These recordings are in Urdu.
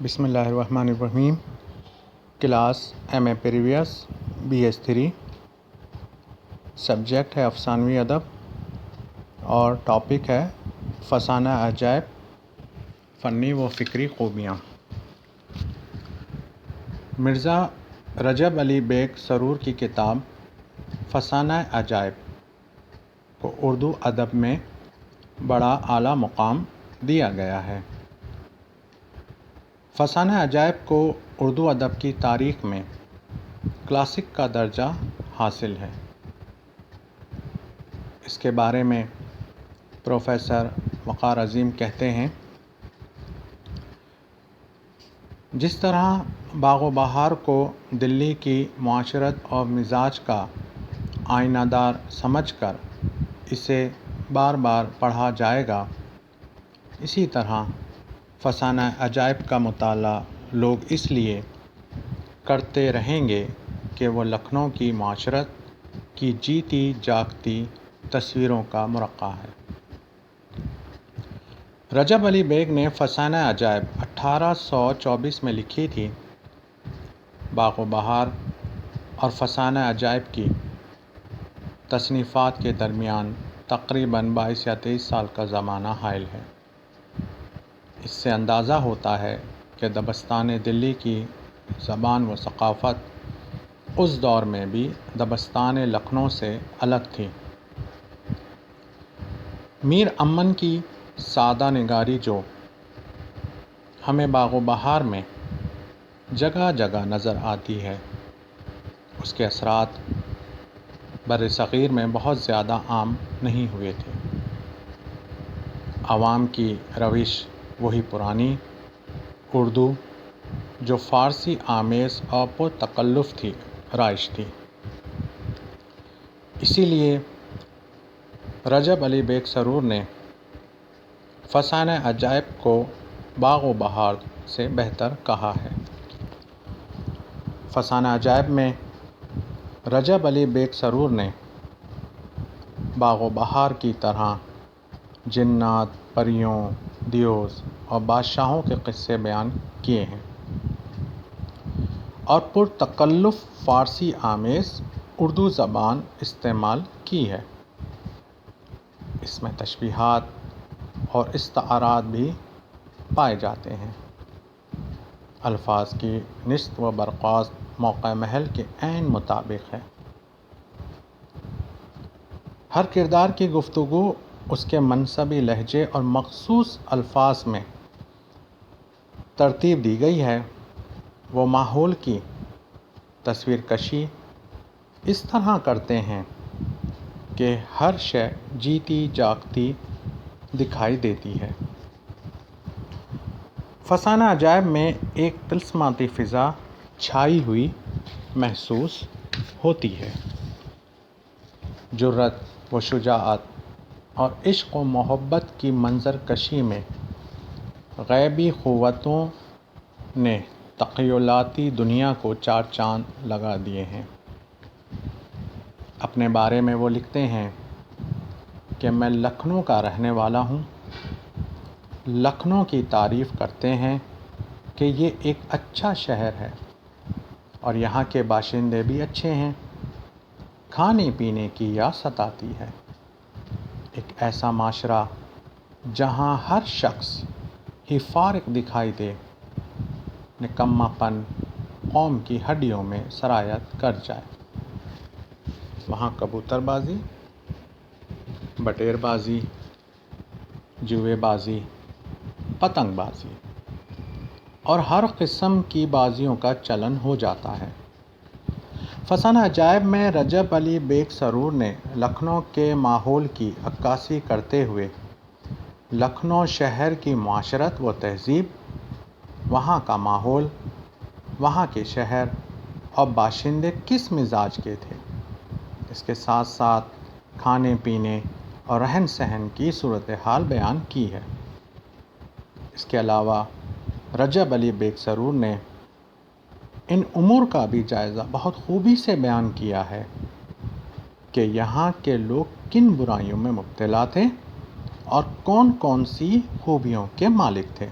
بسم اللہ الرحمن الرحیم۔ Class M A previous BS3، subject ہے افسانوی ادب اور ٹاپک ہے فسانہ عجائب، فنی و فکری خوبیاں۔ مرزا رجب علی بیگ سرور کی کتاب فسانہ عجائب کو اردو ادب میں بڑا اعلیٰ مقام دیا گیا ہے۔ فسانہ عجائب کو اردو ادب کی تاریخ میں کلاسک کا درجہ حاصل ہے۔ اس کے بارے میں پروفیسر وقار عظیم کہتے ہیں، جس طرح باغ و بہار کو دلی کی معاشرت اور مزاج کا آئینہ دار سمجھ کر اسے بار بار پڑھا جائے گا، اسی طرح فسانہ عجائب کا مطالعہ لوگ اس لیے کرتے رہیں گے کہ وہ لکھنؤ کی معاشرت کی جیتی جاگتی تصویروں کا مرقع ہے۔ رجب علی بیگ نے فسانہ عجائب 1824 میں لکھی تھی۔ باغ و بہار اور فسانہ عجائب کی تصنیفات کے درمیان تقریباً 22 یا 23 سال کا زمانہ حائل ہے۔ اس سے اندازہ ہوتا ہے کہ دبستان دلی کی زبان و ثقافت اس دور میں بھی دبستان لکھنؤ سے الگ تھی۔ میر امن کی سادہ نگاری جو ہمیں باغ و بہار میں جگہ جگہ نظر آتی ہے، اس کے اثرات بر صغیر میں بہت زیادہ عام نہیں ہوئے تھے۔ عوام کی روش وہی پرانی اردو جو فارسی آمیز اور پر تکلف تھی رائج تھی۔ اسی لیے رجب علی بیگ سرور نے فسانہ عجائب کو باغ و بہار سے بہتر کہا ہے۔ فسانہ عجائب میں رجب علی بیگ سرور نے باغ و بہار کی طرح جنات، پریوں، دیوز اور بادشاہوں کے قصے بیان کیے ہیں اور پر تکلف فارسی آمیز اردو زبان استعمال کی ہے۔ اس میں تشبیہات اور استعارات بھی پائے جاتے ہیں۔ الفاظ کی نشست و برخاست موقع محل کے عین مطابق ہے۔ ہر کردار کی گفتگو اس کے منسبی لہجے اور مخصوص الفاظ میں ترتیب دی گئی ہے۔ وہ ماحول کی تصویر کشی اس طرح کرتے ہیں کہ ہر شے جیتی جاگتی دکھائی دیتی ہے۔ فسانہ عجائب میں ایک طلسماتی فضا چھائی ہوئی محسوس ہوتی ہے۔ جرأت و شجاعت اور عشق و محبت کی منظر کشی میں غیبی قوتوں نے تخیلاتی دنیا کو چار چاند لگا دیے ہیں۔ اپنے بارے میں وہ لکھتے ہیں کہ میں لکھنؤ کا رہنے والا ہوں۔ لکھنؤ کی تعریف کرتے ہیں کہ یہ ایک اچھا شہر ہے اور یہاں کے باشندے بھی اچھے ہیں۔ کھانے پینے کی یاست آتی ہے۔ ایک ایسا معاشرہ جہاں ہر شخص ہی فارغ دکھائی دے، نکما پن قوم کی ہڈیوں میں سرایت کر جائے۔ وہاں کبوتر بازی، بٹیر بازی، جوئے بازی، پتنگ بازی اور ہر قسم کی بازیوں کا چلن ہو جاتا ہے۔ فسانہ عجائب میں رجب علی بیگ سرور نے لکھنؤ کے ماحول کی عکاسی کرتے ہوئے لکھنؤ شہر کی معاشرت و تہذیب، وہاں کا ماحول، وہاں کے شہر اور باشندے کس مزاج کے تھے، اس کے ساتھ ساتھ کھانے پینے اور رہن سہن کی صورتحال بیان کی ہے۔ اس کے علاوہ رجب علی بیگ سرور نے ان امور کا بھی جائزہ بہت خوبی سے بیان کیا ہے کہ یہاں کے لوگ کن برائیوں میں مبتلا تھے اور کون کون سی خوبیوں کے مالک تھے۔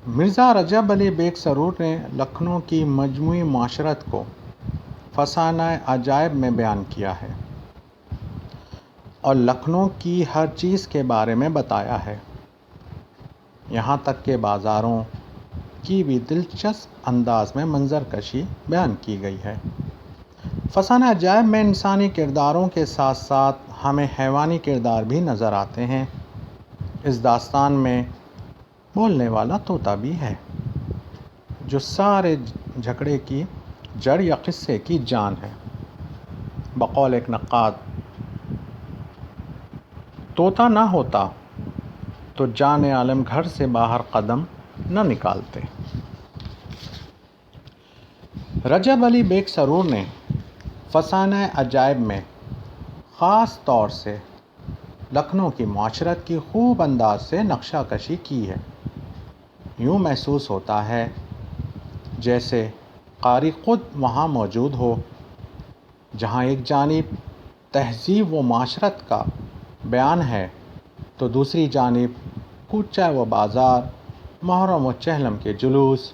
مرزا رجب علی بیگ سرور نے لکھنؤ کی مجموعی معاشرت کو فسانہ عجائب میں بیان کیا ہے اور لکھنؤ کی ہر چیز کے بارے میں بتایا ہے، یہاں تک کہ بازاروں کی بھی دلچسپ انداز میں منظر کشی بیان کی گئی ہے۔ فسانہ عجائب میں انسانی کرداروں کے ساتھ ساتھ ہمیں حیوانی کردار بھی نظر آتے ہیں۔ اس داستان میں بولنے والا طوطا بھی ہے، جو سارے جھگڑے کی جڑ یا قصے کی جان ہے۔ بقول ایک نقاد، طوطا نہ ہوتا تو جان عالم گھر سے باہر قدم نہ نکالتے۔ رجب علی بیگ سرور نے فسانہ عجائب میں خاص طور سے لکھنؤ کی معاشرت کی خوب انداز سے نقشہ کشی کی ہے۔ یوں محسوس ہوتا ہے جیسے قاری خود وہاں موجود ہو، جہاں ایک جانب تہذیب و معاشرت کا بیان ہے تو دوسری جانب کوچہ و بازار، محرم و چہلم کے جلوس،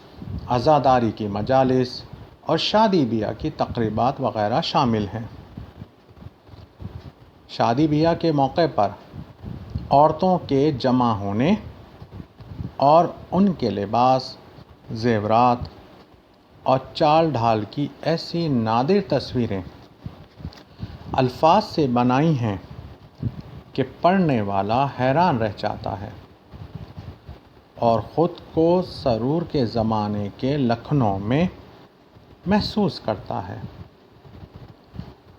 عزاداری کی مجالس اور شادی بیاہ کی تقریبات وغیرہ شامل ہیں۔ شادی بیاہ کے موقع پر عورتوں کے جمع ہونے اور ان کے لباس، زیورات اور چال ڈھال کی ایسی نادر تصویریں الفاظ سے بنائی ہیں کہ پڑھنے والا حیران رہ جاتا ہے اور خود کو سرور کے زمانے کے لکھنؤ میں محسوس کرتا ہے۔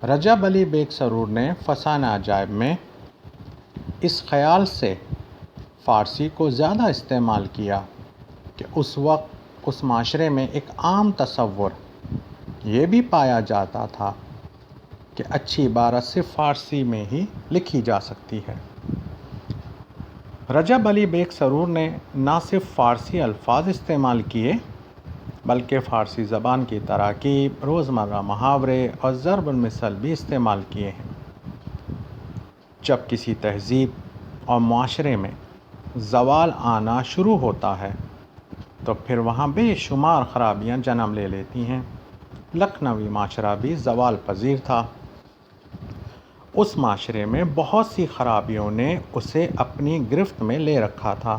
رجب علی بیگ سرور نے فسانہ عجائب میں اس خیال سے فارسی کو زیادہ استعمال کیا کہ اس وقت اس معاشرے میں ایک عام تصور یہ بھی پایا جاتا تھا کہ اچھی عبارت صرف فارسی میں ہی لکھی جا سکتی ہے۔ رجب علی بیگ سرور نے نہ صرف فارسی الفاظ استعمال کیے بلکہ فارسی زبان کی تراکیب، روزمرہ محاورے اور ضرب المثل بھی استعمال کیے ہیں۔ جب کسی تہذیب اور معاشرے میں زوال آنا شروع ہوتا ہے تو پھر وہاں بے شمار خرابیاں جنم لے لیتی ہیں۔ لکھنوی معاشرہ بھی زوال پذیر تھا۔ اس معاشرے میں بہت سی خرابیوں نے اسے اپنی گرفت میں لے رکھا تھا۔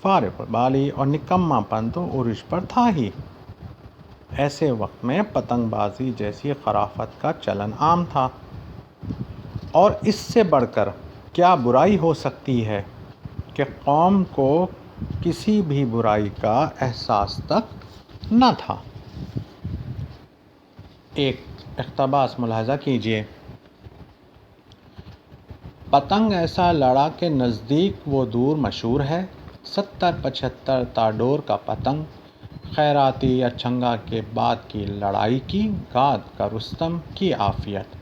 فارغ البالی اور نکما پن تو عروج پر تھا ہی۔ ایسے وقت میں پتنگ بازی جیسی خرافت کا چلن عام تھا، اور اس سے بڑھ کر کیا برائی ہو سکتی ہے کہ قوم کو کسی بھی برائی کا احساس تک نہ تھا۔ ایک اقتباس ملاحظہ کیجیے: پتنگ ایسا لڑا کہ نزدیک وہ دور مشہور ہے، 70-75 تا ڈور کا پتنگ، خیراتی یا چنگا کے بعد کی لڑائی کی گاد کا رستم کی عافیت،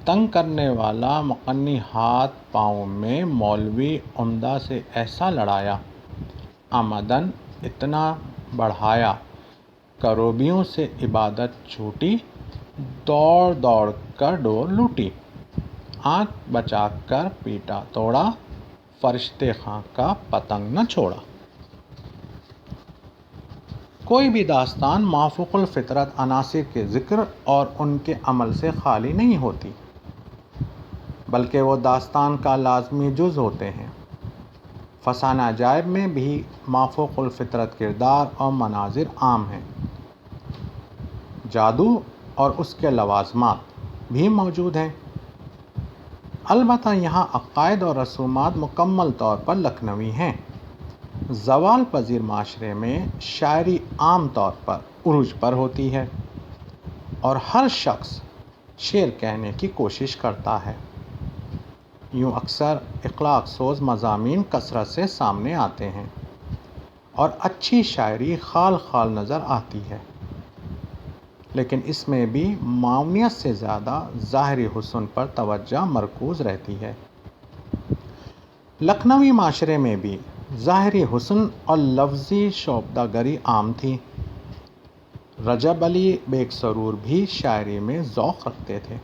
تنگ کرنے والا مقنی ہاتھ پاؤں میں مولوی عمدہ سے ایسا لڑایا، آمدن اتنا بڑھایا، کروبیوں سے عبادت چھوٹی، دوڑ دوڑ کر ڈور لوٹی، آنکھ بچا کر پیٹا توڑا، فرشتے خاں کا پتنگ نہ چھوڑا۔ کوئی بھی داستان مافوق الفطرت عناصر کے ذکر اور ان کے عمل سے خالی نہیں ہوتی، بلکہ وہ داستان کا لازمی جز ہوتے ہیں۔ فسانہ عجائب میں بھی مافوق الفطرت کردار اور مناظر عام ہیں۔ جادو اور اس کے لوازمات بھی موجود ہیں، البتہ یہاں عقائد اور رسومات مکمل طور پر لکھنوی ہیں۔ زوال پذیر معاشرے میں شاعری عام طور پر عروج پر ہوتی ہے اور ہر شخص شعر کہنے کی کوشش کرتا ہے۔ یوں اکثر اخلاق سوز مضامین کثرت سے سامنے آتے ہیں اور اچھی شاعری خال خال نظر آتی ہے، لیکن اس میں بھی معاونیت سے زیادہ ظاہری حسن پر توجہ مرکوز رہتی ہے۔ لکھنوی معاشرے میں بھی ظاہری حسن اور لفظی شعبدہ گری عام تھی۔ رجب علی بیگ سرور بھی شاعری میں ذوق رکھتے تھے۔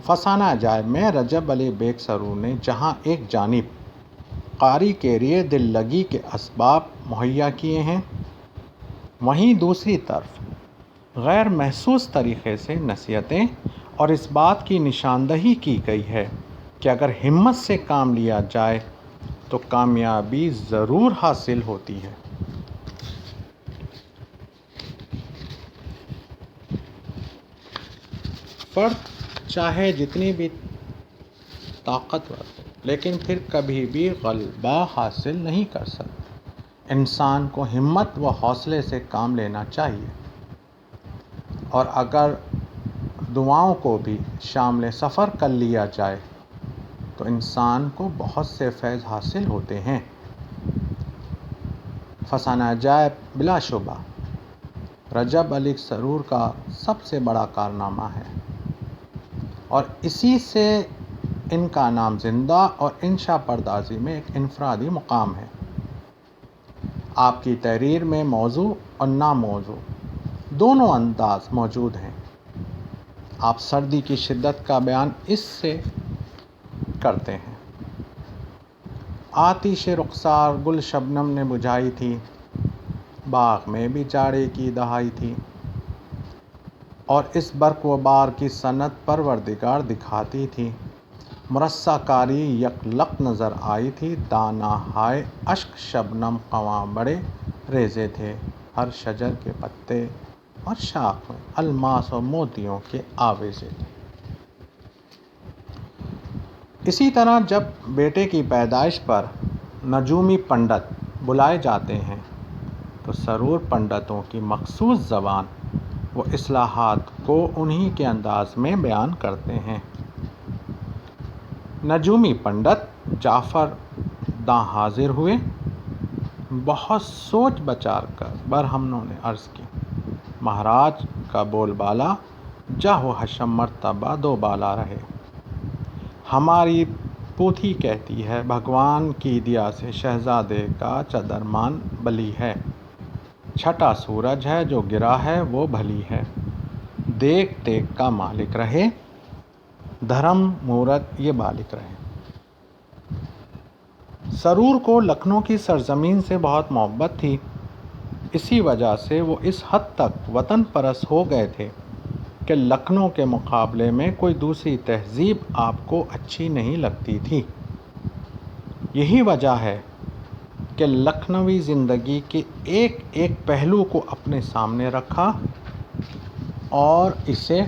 فسانہ عجائب میں رجب علی بیگ سرور نے جہاں ایک جانب قاری کے لیے دل لگی کے اسباب مہیا کیے ہیں، وہیں دوسری طرف غیر محسوس طریقے سے نصیحتیں اور اس بات کی نشاندہی کی گئی ہے کہ اگر ہمت سے کام لیا جائے تو کامیابی ضرور حاصل ہوتی ہے۔ فرد چاہے جتنی بھی طاقتور ہو لیکن پھر کبھی بھی غلبہ حاصل نہیں کر سکتا۔ انسان کو ہمت و حوصلے سے کام لینا چاہیے، اور اگر دعاؤں کو بھی شامل سفر کر لیا جائے تو انسان کو بہت سے فیض حاصل ہوتے ہیں۔ فسانہ عجائب بلا شبہ رجب علی سرور کا سب سے بڑا کارنامہ ہے، اور اسی سے ان کا نام زندہ اور انشا پردازی میں ایک انفرادی مقام ہے۔ آپ کی تحریر میں موضوع اور ناموضوع دونوں انداز موجود ہیں۔ آپ سردی کی شدت کا بیان اس سے کرتے ہیں: آتش رخسار گل شبنم نے بجھائی تھی، باغ میں بھی جاڑے کی دہائی تھی، اور اس برق و بار کی صنعت پروردگار دکھاتی تھی۔ مرصع کاری یکلق نظر آئی تھی، دانہ ہائے اشک شبنم خواں بڑے ریزے تھے، ہر شجر کے پتے اور شاخ میں الماس و موتیوں کے آویزے تھے۔ اسی طرح جب بیٹے کی پیدائش پر نجومی پنڈت بلائے جاتے ہیں تو سرور پنڈتوں کی مخصوص زبان و اصطلاحات کو انہی کے انداز میں بیان کرتے ہیں۔ نجومی پنڈت جعفر داں حاضر ہوئے، بہت سوچ بچار کر برہمنوں نے عرض کی: مہاراج کا بول بالا جاہ و حشم مرتبہ دو بالا رہے۔ ہماری پوتھی کہتی ہے بھگوان کی دیا سے شہزادے کا چادرمان بلی ہے، چھٹا سورج ہے جو گرا ہے وہ بھلی ہے، دیکھ دیکھ کا مالک رہے، دھرم مورت یہ بالک رہے۔ سرور کو لکھنؤ کی سرزمین سے بہت محبت تھی، اسی وجہ سے وہ اس حد تک وطن پرست ہو گئے تھے کہ لکھنؤ کے مقابلے میں کوئی دوسری تہذیب آپ کو اچھی نہیں لگتی تھی۔ یہی وجہ ہے کہ لکھنوی زندگی کے ایک ایک پہلو کو اپنے سامنے رکھا اور اسے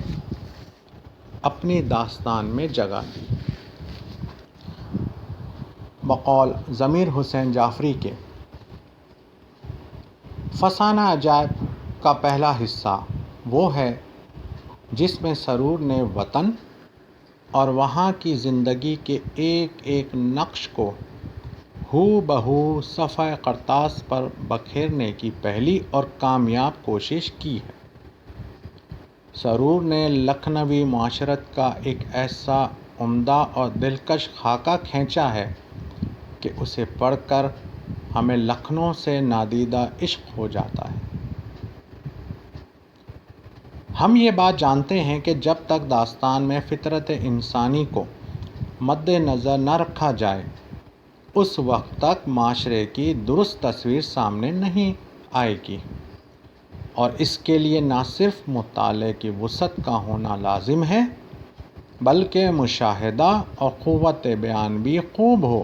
اپنی داستان میں جگہ دی۔ بقول ضمیر حسین جعفری کے، فسانہ عجائب کا پہلا حصہ وہ ہے جس میں سرور نے وطن اور وہاں کی زندگی کے ایک ایک نقش کو ہو بہو صفحہ کرتاس پر بکھیرنے کی پہلی اور کامیاب کوشش کی ہے۔ سرور نے لکھنوی معاشرت کا ایک ایسا عمدہ اور دلکش خاکہ کھینچا ہے کہ اسے پڑھ کر ہمیں لکھنؤ سے نادیدہ عشق ہو جاتا ہے۔ ہم یہ بات جانتے ہیں کہ جب تک داستان میں فطرت انسانی کو مد نظر نہ رکھا جائے اس وقت تک معاشرے کی درست تصویر سامنے نہیں آئے گی، اور اس کے لیے نہ صرف مطالعے کی وسعت کا ہونا لازم ہے بلکہ مشاہدہ اور قوت بیان بھی خوب ہو،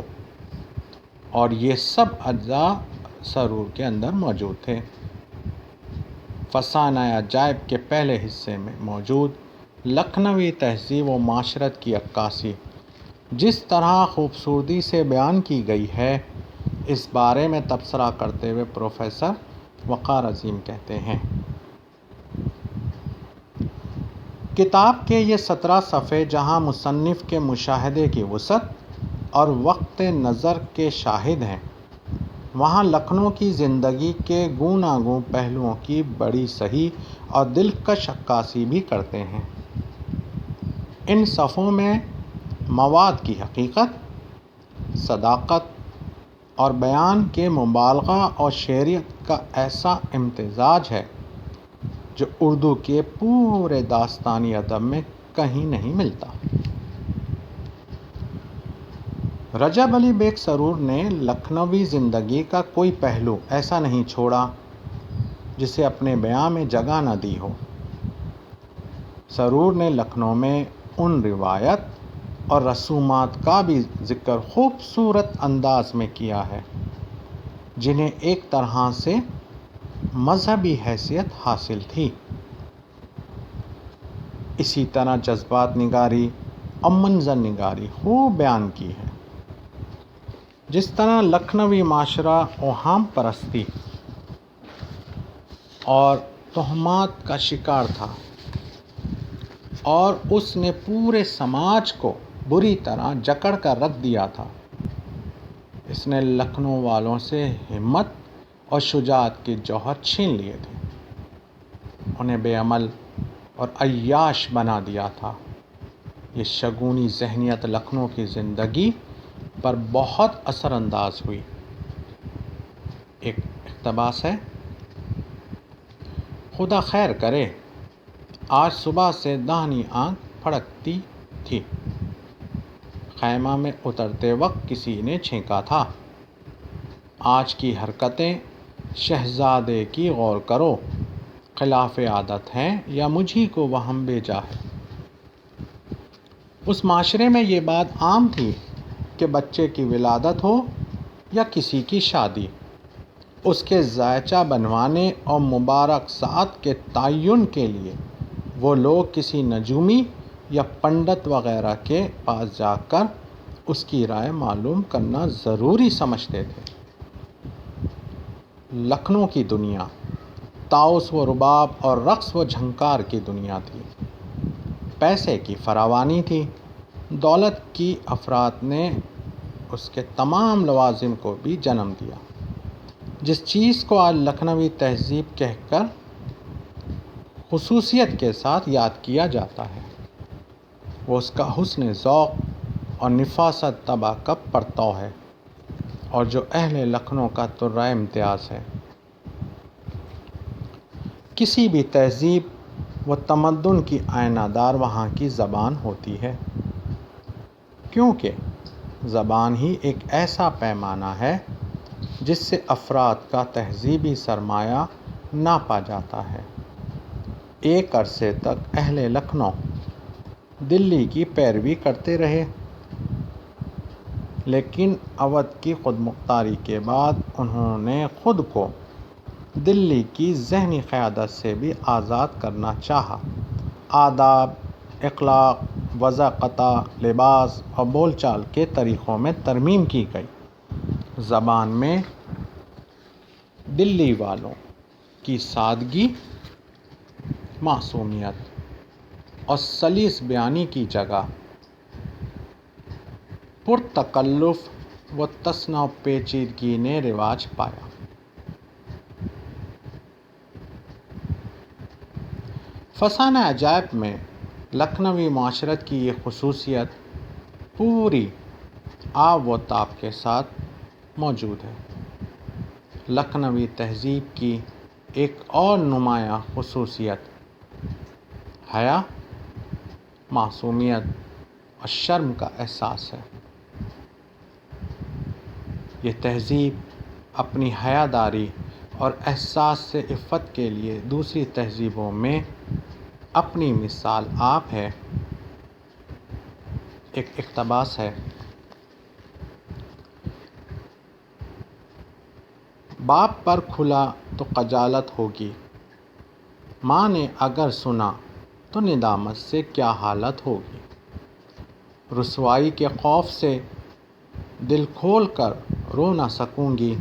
اور یہ سب اجزاء سرور کے اندر موجود تھے۔ فسانہ عجائب کے پہلے حصے میں موجود لکھنوی تہذیب و معاشرت کی عکاسی جس طرح خوبصورتی سے بیان کی گئی ہے، اس بارے میں تبصرہ کرتے ہوئے پروفیسر وقار عظیم کہتے ہیں: کتاب کے یہ 17 صفحے جہاں مصنف کے مشاہدے کی وسعت اور وقت نظر کے شاہد ہیں، وہاں لکھنؤ کی زندگی کے گوناگوں پہلوؤں کی بڑی صحیح اور دلکش عکاسی بھی کرتے ہیں۔ ان صفحوں میں مواد کی حقیقت، صداقت اور بیان کے مبالغہ اور شعریت کا ایسا امتزاج ہے جو اردو کے پورے داستانی ادب میں کہیں نہیں ملتا۔ رجب علی بیگ سرور نے لکھنوی زندگی کا کوئی پہلو ایسا نہیں چھوڑا جسے اپنے بیان میں جگہ نہ دی ہو۔ سرور نے لکھنؤ میں ان روایت اور رسومات کا بھی ذکر خوبصورت انداز میں کیا ہے جنہیں ایک طرح سے مذہبی حیثیت حاصل تھی۔ اسی طرح جذبات نگاری اور منظر نگاری خوب بیان کی ہے۔ جس طرح لکھنوی معاشرہ اوہام پرستی اور تہمات کا شکار تھا اور اس نے پورے سماج کو بری طرح جکڑ کر رکھ دیا تھا، اس نے لکھنؤ والوں سے ہمت اور شجاعت کے جوہر چھین لیے تھے، انہیں بے عمل اور عیاش بنا دیا تھا۔ یہ شگونی ذہنیت لکھنؤ کی زندگی پر بہت اثر انداز ہوئی۔ ایک اقتباس ہے: خدا خیر کرے، آج صبح سے داہنی آنکھ پھڑکتی تھی، خیمہ میں اترتے وقت کسی نے چھینکا تھا، آج کی حرکتیں شہزادے کی غور کرو، خلاف عادت ہیں یا مجھی کو وہم بھیجا ہے۔ اس معاشرے میں یہ بات عام تھی کہ بچے کی ولادت ہو یا کسی کی شادی، اس کے زائچہ بنوانے اور مبارک سات کے تعین کے لیے وہ لوگ کسی نجومی یا پنڈت وغیرہ کے پاس جا کر اس کی رائے معلوم کرنا ضروری سمجھتے تھے۔ لکھنؤ کی دنیا طاؤس و رباب اور رقص و جھنکار کی دنیا تھی، پیسے کی فراوانی تھی، دولت کی افراط نے اس کے تمام لوازم کو بھی جنم دیا۔ جس چیز کو آج لکھنوی تہذیب کہہ کر خصوصیت کے ساتھ یاد کیا جاتا ہے، وہ اس کا حسن ذوق اور نفاست طبع کا پرتو ہے، اور جو اہل لکھنؤ کا طرہ امتیاز ہے۔ کسی بھی تہذیب و تمدن کی آئینہ دار وہاں کی زبان ہوتی ہے، کیونکہ زبان ہی ایک ایسا پیمانہ ہے جس سے افراد کا تہذیبی سرمایہ ناپا جاتا ہے۔ ایک عرصے تک اہل لکھنؤ دلی کی پیروی کرتے رہے، لیکن اودھ کی خود مختاری کے بعد انہوں نے خود کو دلی کی ذہنی قیادت سے بھی آزاد کرنا چاہا۔ آداب، اخلاق، وضع، لباس اور بول چال کے طریقوں میں ترمیم کی گئی۔ زبان میں دلی والوں کی سادگی، معصومیت اور سلیس بیانی کی جگہ پرتکلف و تصنع و پیچیدگی نے رواج پایا۔ فسانہ عجائب میں لکھنوی معاشرت کی یہ خصوصیت پوری آب و تاب کے ساتھ موجود ہے۔ لکھنوی تہذیب کی ایک اور نمایاں خصوصیت حیا، معصومیت اور شرم کا احساس ہے۔ یہ تہذیب اپنی حیاداری اور احساس سے عفت کے لیے دوسری تہذیبوں میں اپنی مثال آپ ہے۔ ایک اقتباس ہے: باپ پر کھلا تو خجالت ہوگی، ماں نے اگر سنا تو ندامت سے کیا حالت ہوگی، رسوائی کے خوف سے دل کھول کر رو نہ سکوں گی،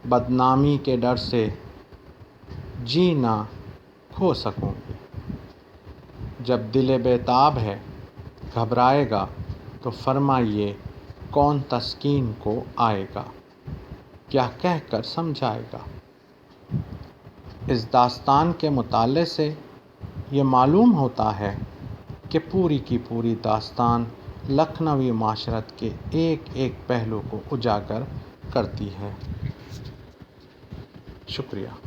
بدنامی کے ڈر سے جی نہ کھو سکوں گی۔ جب دل بیتاب ہے، گھبرائے گا تو فرمائیے کون تسکین کو آئے گا، کیا کہہ کر سمجھائے گا۔ اس داستان کے مطالعے سے یہ معلوم ہوتا ہے کہ پوری کی پوری داستان لکھنوی معاشرت کے ایک ایک پہلو کو اجاگر کرتی ہے۔ شکریہ۔